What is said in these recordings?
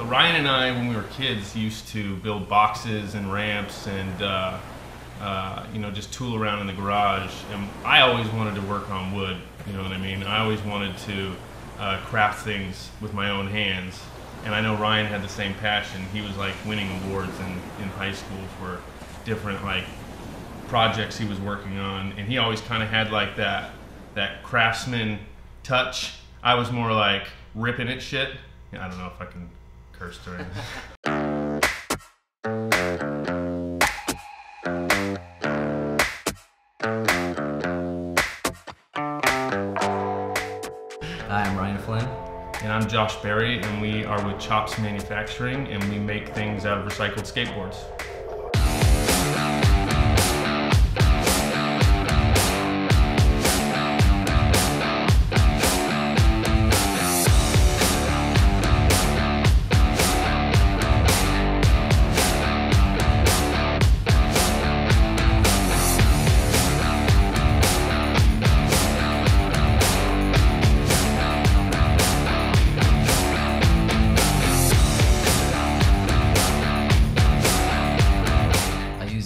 So Ryan and I, when we were kids, used to build boxes and ramps and you know, just tool around in the garage. And I always wanted to work on wood, you know what I mean? I always wanted to craft things with my own hands. And I know Ryan had the same passion. He was like winning awards in high school for different like projects he was working on. And he always kind of had like that craftsman touch. I was more like ripping at shit. I don't know if I can curse or anything. Hi, I'm Ryan Flynn. And I'm Josh Berry, and we are with CHOPS Manufacturing, and we make things out of recycled skateboards.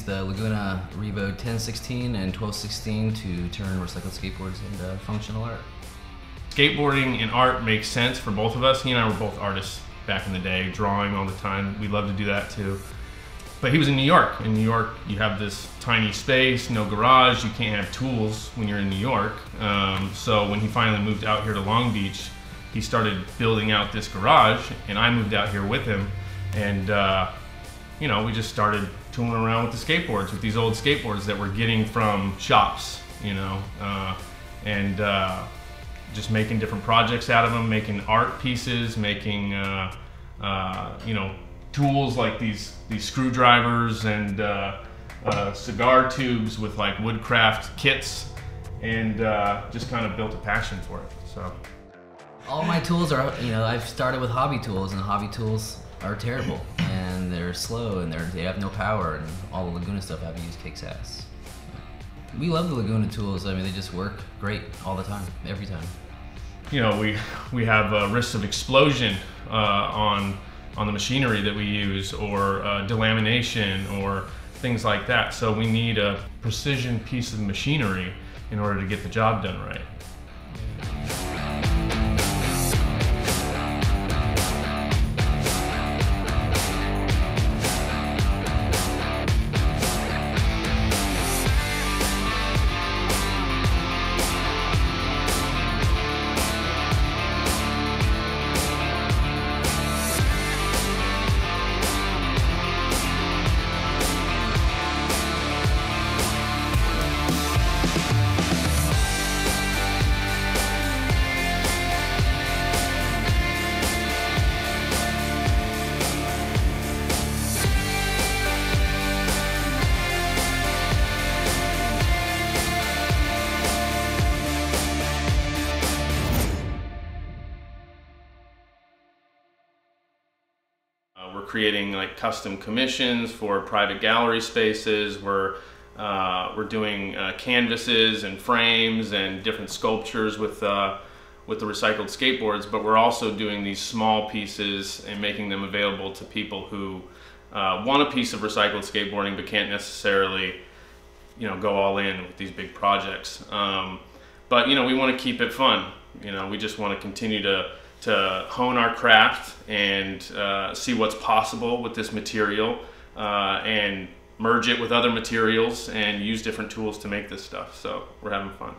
The Laguna Revo 1016 and 1216 to turn recycled skateboards into functional art. Skateboarding and art makes sense for both of us. He and I were both artists back in the day, drawing all the time. We love to do that too. But he was in New York. In New York, you have this tiny space, no garage, you can't have tools when you're in New York. So when he finally moved out here to Long Beach, he started building out this garage, and I moved out here with him. And you know, we just started tooling around with the skateboards, with these old skateboards that we're getting from shops, you know, and just making different projects out of them, making art pieces, making, you know, tools like these screwdrivers and cigar tubes with like woodcraft kits, and just kind of built a passion for it. So all my tools are, you know, I've started with hobby tools, and the hobby tools are terrible, and they're slow, and they have no power, and all the Laguna stuff I have used kicks ass. We love the Laguna tools. I mean, they just work great all the time, every time. You know, we have risks of explosion on the machinery that we use, or delamination, or things like that. So we need a precision piece of machinery in order to get the job done right. We're creating like custom commissions for private gallery spaces. We're doing canvases and frames and different sculptures with the recycled skateboards, but we're also doing these small pieces and making them available to people who want a piece of recycled skateboarding but can't necessarily, you know, go all in with these big projects. But you know, we want to keep it fun. You know, we just want to continue to hone our craft and see what's possible with this material, and merge it with other materials and use different tools to make this stuff. So we're having fun.